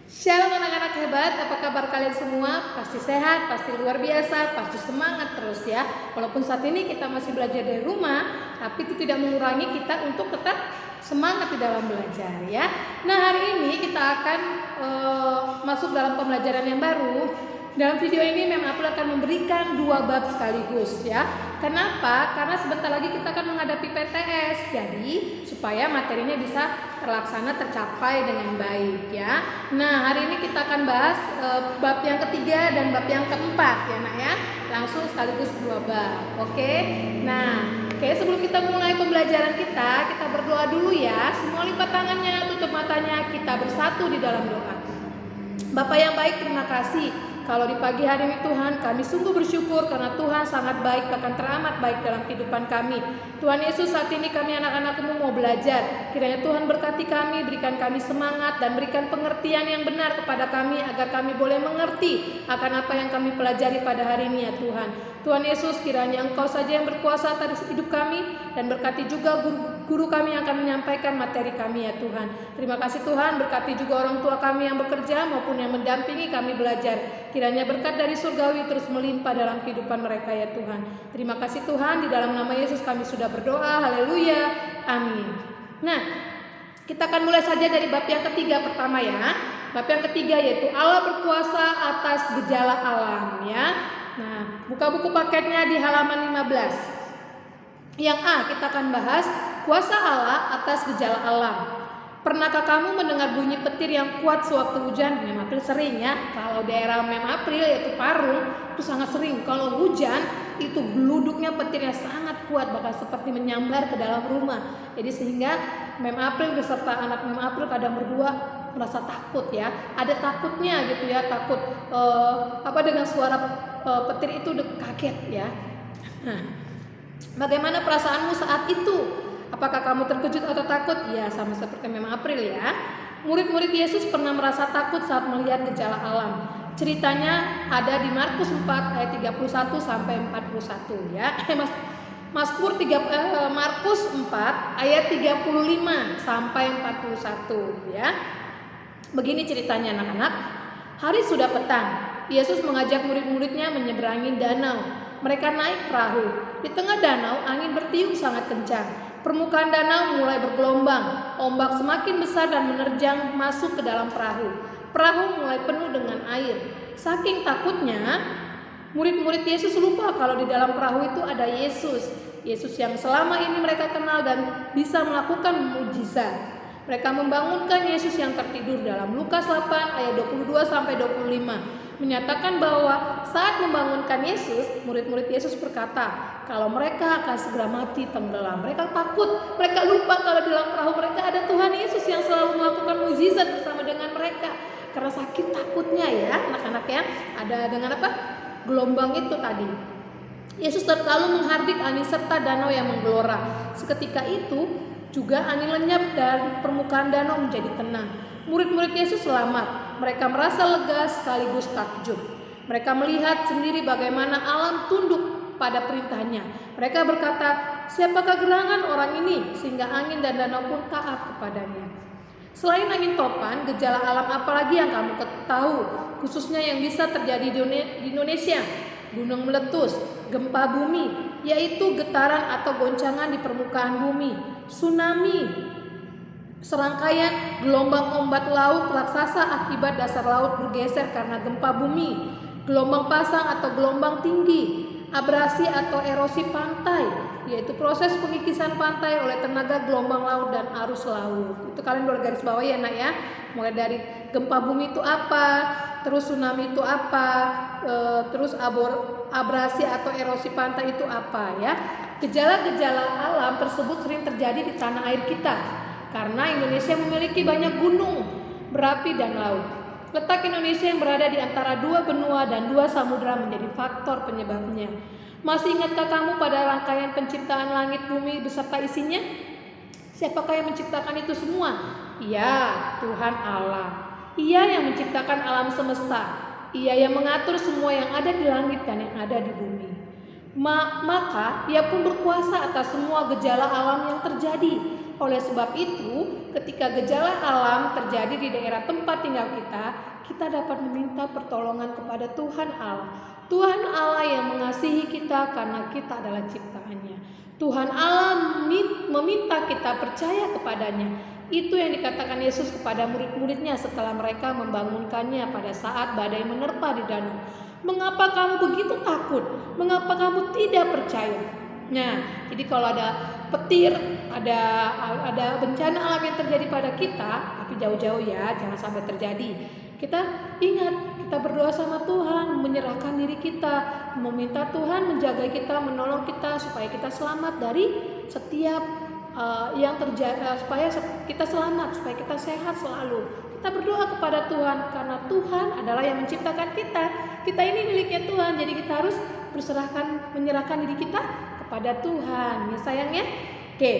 Shalom anak-anak hebat, apa kabar kalian semua? Pasti sehat, pasti luar biasa, pasti semangat terus ya. Walaupun saat ini kita masih belajar dari rumah, tapi itu tidak mengurangi kita untuk tetap semangat di dalam belajar ya. Nah, hari ini kita akan masuk dalam pembelajaran yang baru. Dalam video ini Mem April akan memberikan 2 bab sekaligus ya. Kenapa? Karena sebentar lagi kita akan menghadapi PTS. Jadi supaya materinya bisa terlaksana, tercapai dengan baik ya. Nah, hari ini kita akan bahas bab yang ketiga dan bab yang keempat ya Nak ya. Langsung sekaligus 2 bab. Oke. Nah, sebelum kita mulai pembelajaran kita berdoa dulu ya. Semua lipat tangannya, tutup matanya, kita bersatu di dalam doa. Bapak yang baik, terima kasih kalau di pagi hari ini Tuhan kami sungguh bersyukur karena Tuhan sangat baik, bahkan teramat baik dalam kehidupan kami. Tuhan Yesus, saat ini kami anak-anak-Mu mau belajar. Kiranya Tuhan berkati kami, berikan kami semangat dan berikan pengertian yang benar kepada kami agar kami boleh mengerti akan apa yang kami pelajari pada hari ini ya Tuhan. Tuhan Yesus, kiranya Engkau saja yang berkuasa atas hidup kami dan berkati juga guru kami yang akan menyampaikan materi kami ya Tuhan. Terima kasih Tuhan, berkati juga orang tua kami yang bekerja maupun yang mendampingi kami belajar. Kiranya berkat dari surgawi terus melimpah dalam kehidupan mereka ya Tuhan. Terima kasih Tuhan, di dalam nama Yesus kami sudah berdoa. Haleluya. Amin. Nah, kita akan mulai saja dari bab yang ketiga pertama ya. Bab yang ketiga yaitu Allah berkuasa atas gejala alam ya. Nah, buka buku paketnya di halaman 15. Yang A, kita akan bahas kuasa Allah atas gejala alam. Pernahkah kamu mendengar bunyi petir yang kuat sewaktu hujan? Mem April sering ya. Kalau daerah Mem April yaitu Parung itu sangat sering. Kalau hujan itu geluduknya petirnya sangat kuat, bahkan seperti menyambar ke dalam rumah. Jadi sehingga Mem April beserta anak Mem April kadang berdua merasa takut ya. Ada takutnya gitu ya, takut dengan suara petir itu kaget ya. Nah, bagaimana perasaanmu saat itu? Apakah kamu terkejut atau takut? Ya, sama seperti Mem April ya. Murid-murid Yesus pernah merasa takut saat melihat gejala alam. Ceritanya ada di Markus 4 ayat 31 sampai 41 ya. Markus 4 ayat 35 sampai 41 ya. Begini ceritanya anak-anak. Hari sudah petang. Yesus mengajak murid-muridnya menyeberangi danau. Mereka naik perahu. Di tengah danau angin bertiup sangat kencang. Permukaan danau mulai bergelombang. Ombak semakin besar dan menerjang masuk ke dalam perahu. Perahu mulai penuh dengan air. Saking takutnya, murid-murid Yesus lupa kalau di dalam perahu itu ada Yesus. Yesus yang selama ini mereka kenal dan bisa melakukan mukjizat. Mereka membangunkan Yesus yang tertidur dalam Lukas 8 ayat 22 sampai 25. Menyatakan bahwa saat membangunkan Yesus, murid-murid Yesus berkata kalau mereka akan segera mati tenggelam. Mereka takut, mereka lupa kalau di dalam perahu mereka ada Tuhan Yesus yang selalu melakukan mukjizat bersama dengan mereka. Karena sakit takutnya ya anak-anak ya, ada dengan apa? Gelombang itu tadi. Yesus lalu menghardik angin serta danau yang menggelora. Seketika itu juga angin lenyap dan permukaan danau menjadi tenang. Murid-murid Yesus selamat. Mereka merasa lega sekaligus takjub. Mereka melihat sendiri bagaimana alam tunduk pada perintahnya. Mereka berkata, siapakah gerangan orang ini sehingga angin dan danau pun taat kepadanya. Selain angin topan, gejala alam apa lagi yang kamu tahu? Khususnya yang bisa terjadi di Indonesia. Gunung meletus, gempa bumi, yaitu getaran atau goncangan di permukaan bumi, tsunami, serangkaian gelombang ombak laut raksasa akibat dasar laut bergeser karena gempa bumi, gelombang pasang atau gelombang tinggi, abrasi atau erosi pantai, yaitu proses pengikisan pantai oleh tenaga gelombang laut dan arus laut. Itu kalian boleh garis bawah ya nak ya. Mulai dari gempa bumi itu apa, terus tsunami itu apa, terus abrasi atau erosi pantai itu apa ya. Gejala-gejala alam tersebut sering terjadi di tanah air kita karena Indonesia memiliki banyak gunung berapi dan laut. Letak Indonesia yang berada di antara 2 benua dan 2 samudra menjadi faktor penyebabnya. Masih ingatkah kamu pada rangkaian penciptaan langit bumi beserta isinya? Siapakah yang menciptakan itu semua? Ya, Tuhan Allah. Ia yang menciptakan alam semesta. Ia yang mengatur semua yang ada di langit dan yang ada di bumi. Maka ia pun berkuasa atas semua gejala alam yang terjadi. Oleh sebab itu, ketika gejala alam terjadi di daerah tempat tinggal kita dapat meminta pertolongan kepada Tuhan Allah. Tuhan Allah yang mengasihi kita karena kita adalah ciptaannya. Tuhan Allah meminta kita percaya kepadanya. Itu yang dikatakan Yesus kepada murid-muridnya setelah mereka membangunkannya pada saat badai menerpa di danau. Mengapa kamu begitu takut? Mengapa kamu tidak percaya? Nah, jadi kalau ada petir, ada bencana alam yang terjadi pada kita, tapi jauh-jauh ya, jangan sampai terjadi. Kita ingat, kita berdoa sama Tuhan, menyerahkan diri kita, meminta Tuhan menjaga kita, menolong kita supaya kita selamat dari setiap yang terjadi, supaya kita selamat, supaya kita sehat selalu. Kita berdoa kepada Tuhan karena Tuhan adalah yang menciptakan kita. Kita ini miliknya Tuhan, jadi kita harus menyerahkan diri kita kepada Tuhan. Ya sayangnya. Oke.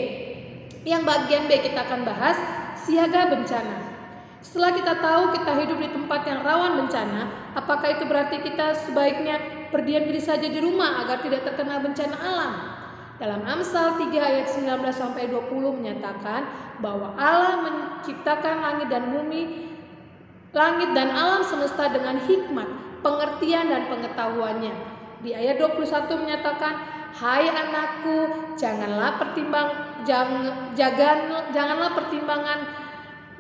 Yang bagian B kita akan bahas siaga bencana. Setelah kita tahu kita hidup di tempat yang rawan bencana, apakah itu berarti kita sebaiknya berdiam diri saja di rumah agar tidak terkena bencana alam? Dalam Amsal 3 ayat 19-20 menyatakan bahwa Allah menciptakan langit dan alam semesta dengan hikmat, pengertian dan pengetahuannya. Di ayat 21 menyatakan, hai anakku, janganlah pertimbangan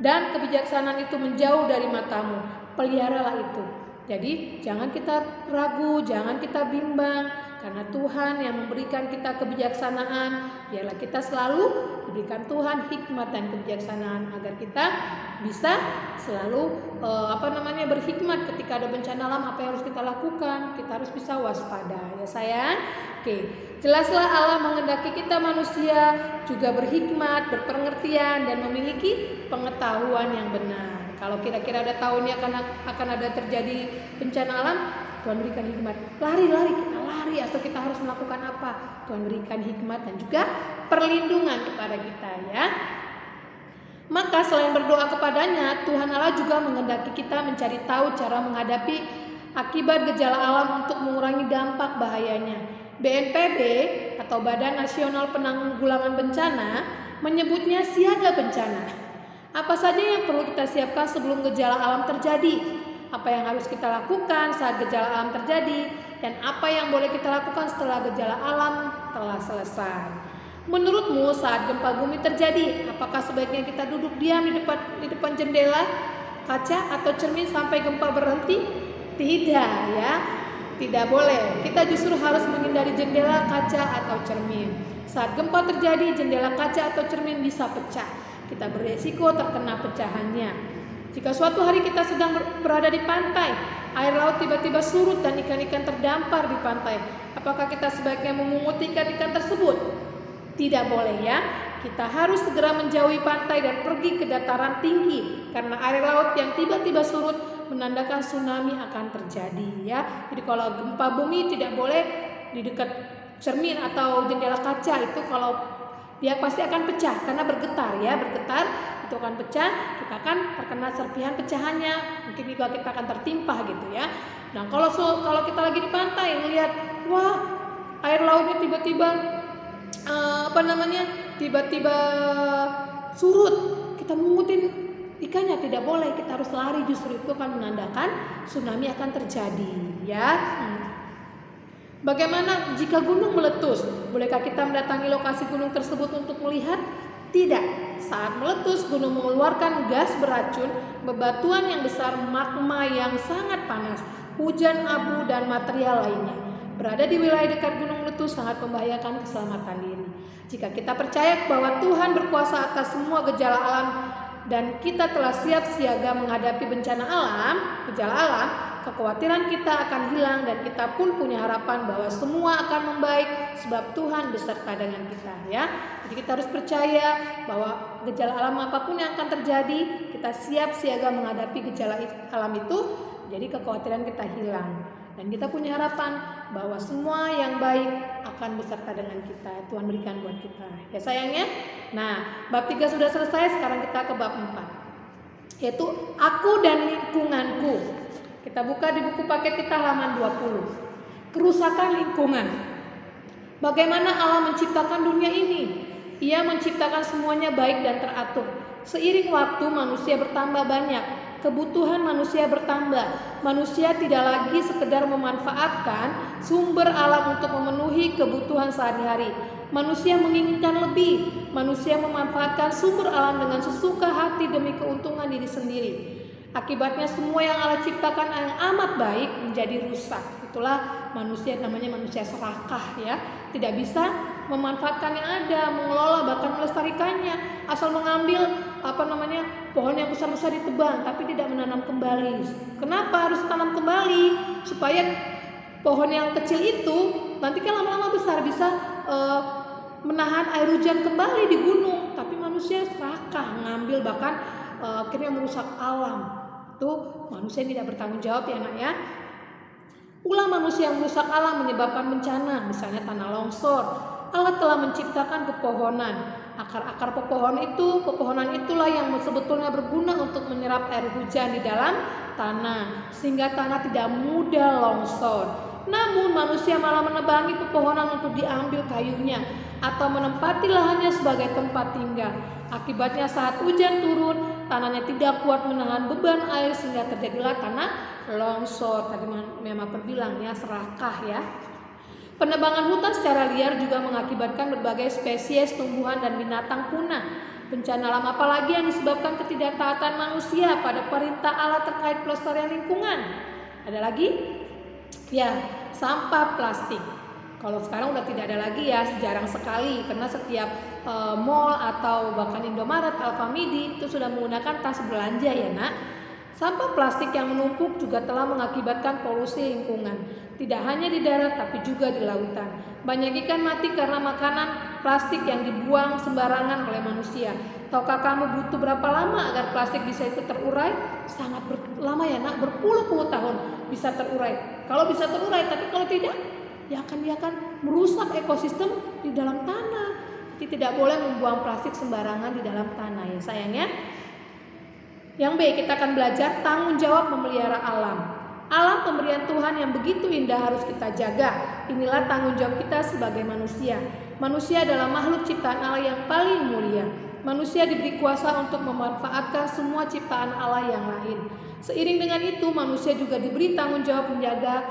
dan kebijaksanaan itu menjauh dari matamu, peliharalah itu. Jadi jangan kita ragu, jangan kita bimbang, karena Tuhan yang memberikan kita kebijaksanaan. Biarlah kita selalu diberikan Tuhan hikmat dan kebijaksanaan agar kita bisa selalu berhikmat ketika ada bencana alam. Apa yang harus kita lakukan? Kita harus bisa waspada, ya sayang. Oke, jelaslah Allah menghendaki kita manusia juga berhikmat, berpengertian dan memiliki pengetahuan yang benar. Kalau kira-kira ada tahunnya akan ada terjadi bencana alam, Tuhan berikan hikmat. Lari atau kita harus melakukan apa? Tuhan berikan hikmat dan juga perlindungan kepada kita, ya. Maka selain berdoa kepadanya, Tuhan Allah juga menghendaki kita mencari tahu cara menghadapi akibat gejala alam untuk mengurangi dampak bahayanya. BNPB atau Badan Nasional Penanggulangan Bencana menyebutnya siaga bencana. Apa saja yang perlu kita siapkan sebelum gejala alam terjadi? Apa yang harus kita lakukan saat gejala alam terjadi? Dan apa yang boleh kita lakukan setelah gejala alam telah selesai? Menurutmu saat gempa bumi terjadi, apakah sebaiknya kita duduk diam di depan jendela, kaca atau cermin sampai gempa berhenti? Tidak, ya. Tidak boleh. Kita justru harus menghindari jendela, kaca atau cermin. Saat gempa terjadi, jendela, kaca atau cermin bisa pecah. Kita beresiko terkena pecahannya. Jika suatu hari kita sedang berada di pantai, air laut tiba-tiba surut dan ikan-ikan terdampar di pantai, apakah kita sebaiknya memungut ikan-ikan tersebut? Tidak boleh, ya. Kita harus segera menjauhi pantai dan pergi ke dataran tinggi karena air laut yang tiba-tiba surut menandakan tsunami akan terjadi, ya. Jadi kalau gempa bumi tidak boleh di dekat cermin atau jendela kaca, itu kalau dia pasti akan pecah karena bergetar, ya, bergetar itu akan pecah, kita akan terkena serpihan pecahannya, mungkin juga kita akan tertimpa gitu, ya. Nah, kalau kita lagi di pantai melihat, wah, air lautnya tiba-tiba surut, kita mengutin ikannya, tidak boleh, kita harus lari, justru itu akan menandakan tsunami akan terjadi, ya. Bagaimana jika gunung meletus? Bolehkah kita mendatangi lokasi gunung tersebut untuk melihat? Tidak. Saat meletus, gunung mengeluarkan gas beracun, bebatuan yang besar, magma yang sangat panas, hujan abu dan material lainnya. Berada di wilayah dekat gunung meletus sangat membahayakan keselamatan diri. Jika kita percaya bahwa Tuhan berkuasa atas semua gejala alam dan kita telah siap siaga menghadapi gejala alam, kekhawatiran kita akan hilang dan kita pun punya harapan bahwa semua akan membaik sebab Tuhan beserta dengan kita, ya. Jadi kita harus percaya bahwa gejala alam apapun yang akan terjadi, kita siap siaga menghadapi gejala alam itu, jadi kekhawatiran kita hilang dan kita punya harapan bahwa semua yang baik akan beserta dengan kita. Tuhan berikan buat kita, ya sayangnya. Nah, bab 3 sudah selesai, sekarang kita ke bab 4, yaitu aku dan lingkunganku. Kita buka di buku paket kita halaman 20. Kerusakan lingkungan. Bagaimana Allah menciptakan dunia ini? Ia menciptakan semuanya baik dan teratur. Seiring waktu manusia bertambah banyak, kebutuhan manusia bertambah. Manusia tidak lagi sekedar memanfaatkan sumber alam untuk memenuhi kebutuhan sehari-hari. Manusia menginginkan lebih. Manusia memanfaatkan sumber alam dengan sesuka hati demi keuntungan diri sendiri. Akibatnya semua yang Allah ciptakan yang amat baik menjadi rusak. Itulah manusia, namanya manusia serakah ya. Tidak bisa memanfaatkan yang ada, mengelola bahkan melestarikannya. Asal mengambil pohon yang besar-besar ditebang tapi tidak menanam kembali. Kenapa harus tanam kembali? Supaya pohon yang kecil itu nanti kan lama-lama besar, bisa menahan air hujan kembali di gunung. Tapi manusia serakah, ngambil bahkan akhirnya merusak alam. Itu manusia tidak bertanggung jawab ya nak ya. Ulah manusia yang merusak alam menyebabkan bencana, misalnya tanah longsor. Allah telah menciptakan pepohonan. Akar-akar pepohonan itulah yang sebetulnya berguna untuk menyerap air hujan di dalam tanah, sehingga tanah tidak mudah longsor. Namun manusia malah menebangi pepohonan untuk diambil kayunya atau menempati lahannya sebagai tempat tinggal. Akibatnya saat hujan turun, tanahnya tidak kuat menahan beban air sehingga terjadilah tanah longsor. Tadi memang berbilang ya, serakah ya. Penebangan hutan secara liar juga mengakibatkan berbagai spesies tumbuhan dan binatang punah. Bencana alam apalagi yang disebabkan ketidaktaatan manusia pada perintah Allah terkait pelestarian lingkungan? Ada lagi? Ya, sampah plastik. Kalau sekarang udah tidak ada lagi ya, jarang sekali karena setiap mall atau bahkan Indomaret, Alfamidi itu sudah menggunakan tas belanja ya nak. Sampah plastik yang menumpuk juga telah mengakibatkan polusi lingkungan, tidak hanya di darat tapi juga di lautan. Banyak ikan mati karena makanan plastik yang dibuang sembarangan oleh manusia. Tahukah kamu butuh berapa lama agar plastik bisa itu terurai? Sangat lama ya nak, berpuluh-puluh tahun bisa terurai. Kalau bisa terurai, tapi kalau tidak, dia akan merusak ekosistem di dalam tanah. Jadi tidak boleh membuang plastik sembarangan di dalam tanah ya sayangnya. Yang B, kita akan belajar tanggung jawab memelihara alam. Alam pemberian Tuhan yang begitu indah harus kita jaga. Inilah tanggung jawab kita sebagai manusia. Manusia adalah makhluk ciptaan Allah yang paling mulia. Manusia diberi kuasa untuk memanfaatkan semua ciptaan Allah yang lain. Seiring dengan itu, manusia juga diberi tanggung jawab menjaga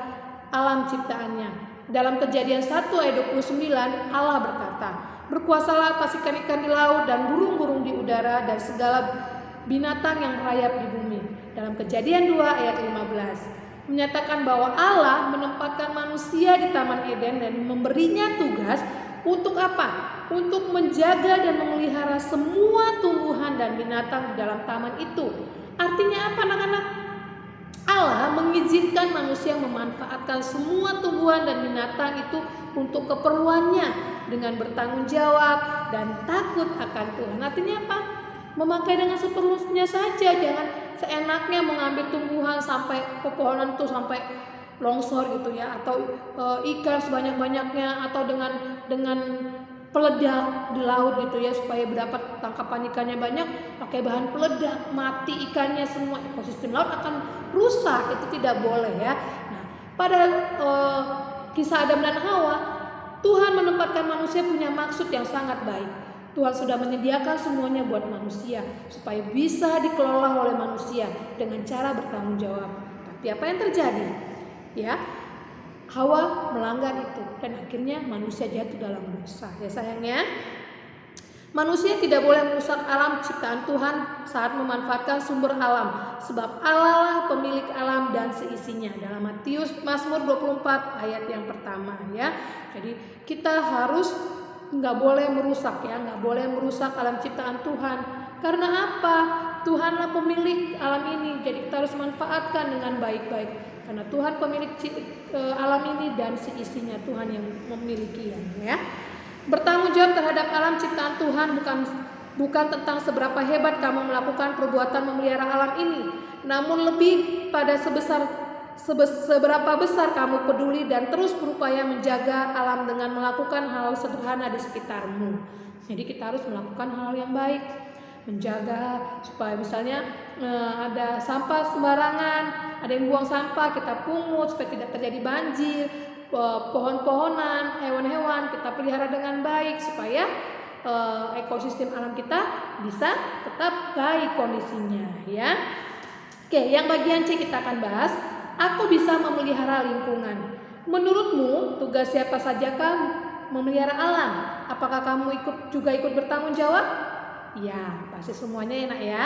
alam ciptaannya. Dalam Kejadian 1 ayat 29, Allah berkata, "Berkuasalah atas ikan-ikan di laut dan burung-burung di udara dan segala binatang yang merayap di bumi." Dalam Kejadian 2 ayat 15 menyatakan bahwa Allah menempatkan manusia di Taman Eden dan memberinya tugas untuk apa? Untuk menjaga dan memelihara semua tumbuhan dan binatang di dalam taman itu. Artinya apa anak-anak? Allah mengizinkan manusia memanfaatkan semua tumbuhan dan binatang itu untuk keperluannya dengan bertanggung jawab dan takut akan Tuhan. Artinya apa? Memakai dengan seperlunya saja, jangan seenaknya mengambil tumbuhan sampai pepohonan itu sampai longsor gitu ya, atau ikan sebanyak-banyaknya, atau dengan peledak di laut gitu ya supaya dapat tangkapan ikannya banyak, pakai bahan peledak, mati ikannya semua, ekosistem laut akan rusak. Itu tidak boleh ya. Nah, pada kisah Adam dan Hawa, Tuhan menempatkan manusia punya maksud yang sangat baik. Tuhan sudah menyediakan semuanya buat manusia supaya bisa dikelola oleh manusia dengan cara bertanggung jawab. Tapi apa yang terjadi? Ya, Hawa melanggar itu dan akhirnya manusia jatuh dalam dosa. Ya sayangnya, manusia tidak boleh merusak alam ciptaan Tuhan saat memanfaatkan sumber alam, sebab Allah lah pemilik alam dan seisinya. Dalam Mazmur 24 ayat yang pertama ya. Jadi kita harus nggak boleh merusak ya, nggak boleh merusak alam ciptaan Tuhan. Karena apa? Tuhanlah pemilik alam ini, jadi kita harus manfaatkan dengan baik-baik. Karena Tuhan pemilik alam ini dan seisinya, Tuhan yang memilikinya ya. Bertanggung jawab terhadap alam ciptaan Tuhan bukan tentang seberapa hebat kamu melakukan perbuatan memelihara alam ini, namun lebih pada seberapa besar kamu peduli dan terus berupaya menjaga alam dengan melakukan hal sederhana di sekitarmu. Jadi kita harus melakukan hal yang baik, menjaga supaya misalnya ada sampah sembarangan, ada yang buang sampah, kita pungut supaya tidak terjadi banjir. Pohon-pohonan, hewan-hewan kita pelihara dengan baik supaya ekosistem alam kita bisa tetap baik kondisinya ya. Oke, yang bagian C kita akan bahas, aku bisa memelihara lingkungan. Menurutmu tugas siapa saja kamu memelihara alam? Apakah kamu juga ikut bertanggung jawab? Ya, pasti semuanya ya nak ya.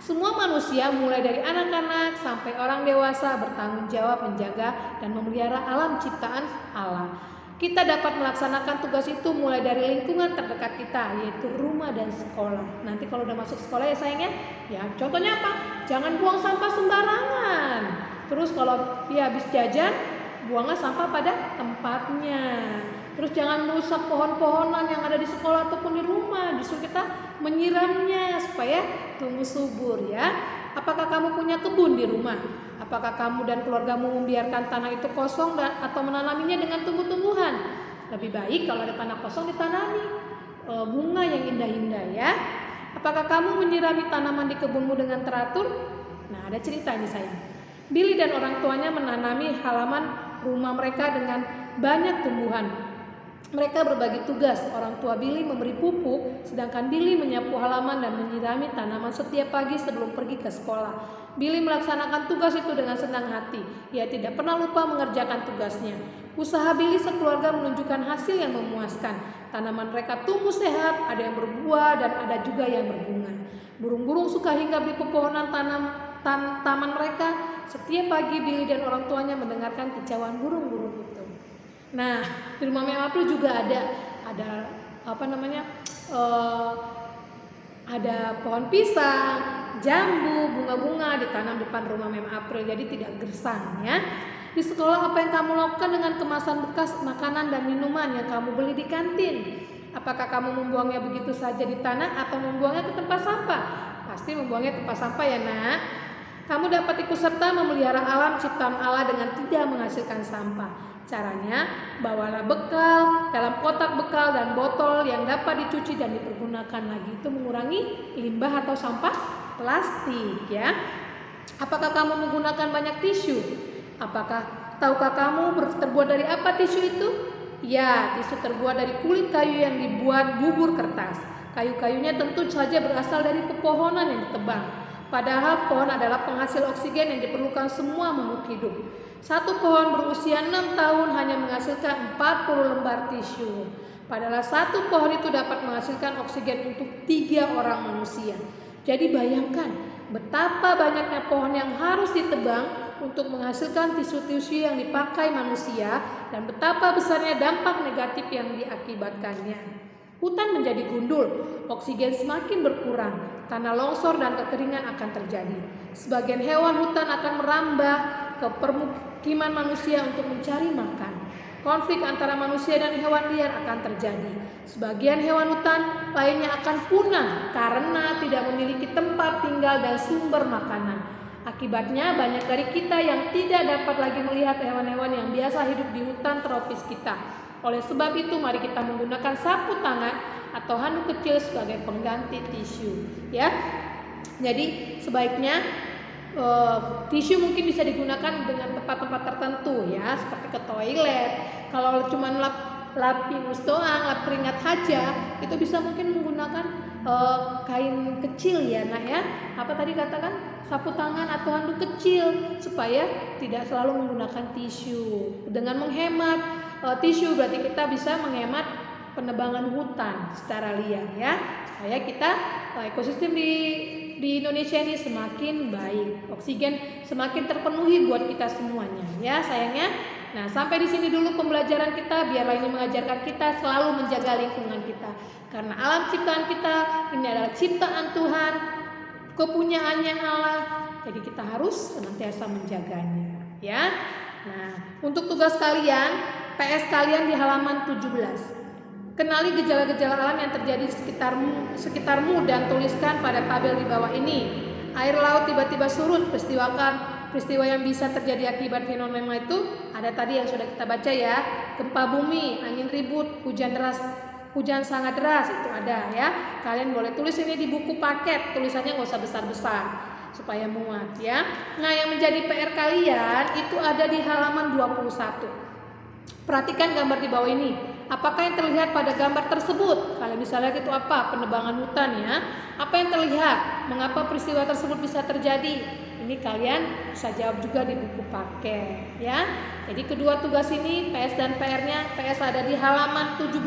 Semua manusia mulai dari anak-anak sampai orang dewasa bertanggung jawab menjaga dan memelihara alam ciptaan Allah. Kita dapat melaksanakan tugas itu mulai dari lingkungan terdekat kita, yaitu rumah dan sekolah. Nanti kalau udah masuk sekolah ya sayangnya, ya contohnya apa? Jangan buang sampah sembarangan. Terus kalau dia habis jajan, buanglah sampah pada tempatnya. Terus jangan merusak pohon-pohonan yang ada di sekolah ataupun di rumah. Justru kita menyiramnya supaya tumbuh subur ya. Apakah kamu punya kebun di rumah? Apakah kamu dan keluargamu membiarkan tanah itu kosong atau menanaminya dengan tumbuh-tumbuhan? Lebih baik kalau ada tanah kosong ditanami bunga yang indah-indah ya. Apakah kamu menyirami tanaman di kebunmu dengan teratur? Nah, ada cerita ini sayang. Billy dan orang tuanya menanami halaman rumah mereka dengan banyak tumbuhan. Mereka berbagi tugas. Orang tua Billy memberi pupuk, sedangkan Billy menyapu halaman dan menyirami tanaman setiap pagi sebelum pergi ke sekolah. Billy melaksanakan tugas itu dengan senang hati. Ia tidak pernah lupa mengerjakan tugasnya. Usaha Billy sekeluarga menunjukkan hasil yang memuaskan. Tanaman mereka tumbuh sehat, ada yang berbuah dan ada juga yang berbunga. Burung-burung suka hinggap di pepohonan taman mereka. Setiap pagi Billy dan orang tuanya mendengarkan kicauan burung-burung itu. Nah, di rumah Mem April juga ada ada pohon pisang, jambu, bunga-bunga ditanam depan rumah Mem April, jadi tidak gersang ya. Di sekolah apa yang kamu lakukan dengan kemasan bekas makanan dan minuman yang kamu beli di kantin? Apakah kamu membuangnya begitu saja di tanah atau membuangnya ke tempat sampah? Pasti membuangnya ke tempat sampah ya nak. Kamu dapat ikut serta memelihara alam ciptaan Allah dengan tidak menghasilkan sampah. Caranya, bawalah bekal dalam kotak bekal dan botol yang dapat dicuci dan dipergunakan lagi. Itu mengurangi limbah atau sampah plastik ya. Apakah kamu menggunakan banyak tisu? Tahukah kamu terbuat dari apa tisu itu? Ya, tisu terbuat dari kulit kayu yang dibuat bubur kertas. Kayu-kayunya tentu saja berasal dari pepohonan yang ditebang. Padahal pohon adalah penghasil oksigen yang diperlukan semua makhluk hidup. Satu pohon berusia 6 tahun hanya menghasilkan 40 lembar tisu. Padahal satu pohon itu dapat menghasilkan oksigen untuk 3 orang manusia. Jadi bayangkan betapa banyaknya pohon yang harus ditebang untuk menghasilkan tisu-tisu yang dipakai manusia dan betapa besarnya dampak negatif yang diakibatkannya. Hutan menjadi gundul, oksigen semakin berkurang, tanah longsor dan kekeringan akan terjadi. Sebagian hewan hutan akan merambah ke permukiman manusia untuk mencari makan. Konflik antara manusia dan hewan liar akan terjadi. Sebagian hewan hutan lainnya akan punah karena tidak memiliki tempat tinggal dan sumber makanan. Akibatnya banyak dari kita yang tidak dapat lagi melihat hewan-hewan yang biasa hidup di hutan tropis kita. Oleh sebab itu mari kita menggunakan sapu tangan atau handuk kecil sebagai pengganti tisu ya. Jadi sebaiknya tisu mungkin bisa digunakan dengan tempat-tempat tertentu ya, seperti ke toilet. Kalau cuma lap pinus doang, lap keringat aja, itu bisa mungkin menggunakan kain kecil ya nak ya. Apa tadi katakan, sapu tangan atau handuk kecil supaya tidak selalu menggunakan tisu. Dengan menghemat tisu berarti kita bisa menghemat penebangan hutan secara liar ya, supaya kita ekosistem di Indonesia ini semakin baik, oksigen semakin terpenuhi buat kita semuanya ya sayangnya. Nah, sampai di sini dulu pembelajaran kita, biarlah ini mengajarkan kita selalu menjaga lingkungan kita. Karena alam ciptaan kita ini adalah ciptaan Tuhan, kepunyaannya Allah. Jadi kita harus senantiasa menjaganya, ya. Nah, untuk tugas kalian, PS kalian di halaman 17. Kenali gejala-gejala alam yang terjadi di sekitarmu dan tuliskan pada tabel di bawah ini. Air laut tiba-tiba surut, peristiwa yang bisa terjadi akibat fenomena itu ada tadi yang sudah kita baca ya. Gempa bumi, angin ribut, hujan sangat deras itu ada ya. Kalian boleh tulis ini di buku paket, tulisannya nggak usah besar-besar supaya muat ya. Nah, yang menjadi PR kalian itu ada di halaman 21. Perhatikan gambar di bawah ini. Apakah yang terlihat pada gambar tersebut? Kalau misalnya itu apa? Penebangan hutan ya. Apa yang terlihat? Mengapa peristiwa tersebut bisa terjadi? Ini kalian bisa jawab juga di buku paket ya. Jadi kedua tugas ini PS dan PR-nya, PS ada di halaman 17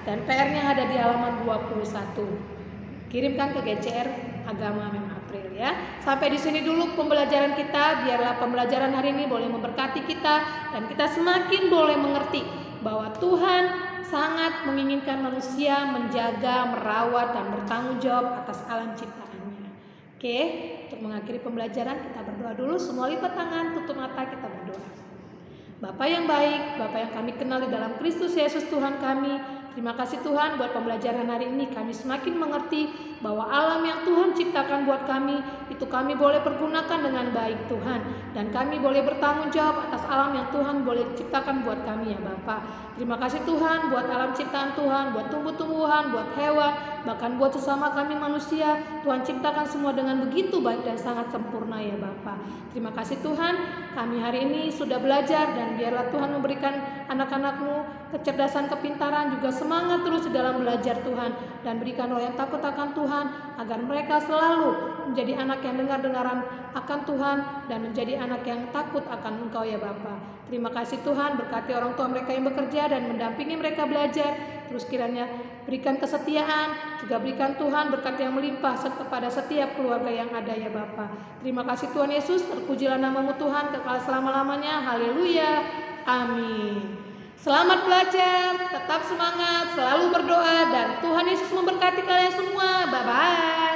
dan PR-nya ada di halaman 21. Kirimkan ke GCR Agama Mem April ya. Sampai di sini dulu pembelajaran kita. Biarlah pembelajaran hari ini boleh memberkati kita dan kita semakin boleh mengerti bahwa Tuhan sangat menginginkan manusia menjaga, merawat dan bertanggung jawab atas alam ciptaannya. Oke, untuk mengakhiri pembelajaran kita berdoa dulu. Semua lipat tangan, tutup mata, kita berdoa. Bapa yang baik, Bapa yang kami kenal di dalam Kristus Yesus Tuhan kami, terima kasih Tuhan buat pembelajaran hari ini. Kami semakin mengerti bahwa alam yang Tuhan ciptakan buat kami, itu kami boleh pergunakan dengan baik Tuhan. Dan kami boleh bertanggung jawab atas alam yang Tuhan boleh ciptakan buat kami ya Bapa. Terima kasih Tuhan buat alam ciptaan Tuhan, buat tumbuh-tumbuhan, buat hewan, bahkan buat sesama kami manusia. Tuhan ciptakan semua dengan begitu baik dan sangat sempurna ya Bapa. Terima kasih Tuhan, kami hari ini sudah belajar dan biarlah Tuhan memberikan anak-anak-Mu kecerdasan, kepintaran, juga semangat terus di dalam belajar Tuhan. Dan berikan roh yang takut akan Tuhan, agar mereka selalu menjadi anak yang dengar-dengaran akan Tuhan dan menjadi anak yang takut akan Engkau ya Bapa. Terima kasih Tuhan, berkati orang tua mereka yang bekerja dan mendampingi mereka belajar. Terus kiranya berikan kesetiaan, juga berikan Tuhan berkat yang melimpah kepada setiap keluarga yang ada ya Bapa. Terima kasih Tuhan Yesus, terpujilah nama-Mu Tuhan kekal selama-lamanya. Haleluya. Amin. Selamat belajar, tetap semangat, selalu berdoa, dan Tuhan Yesus memberkati kalian semua. Bye-bye.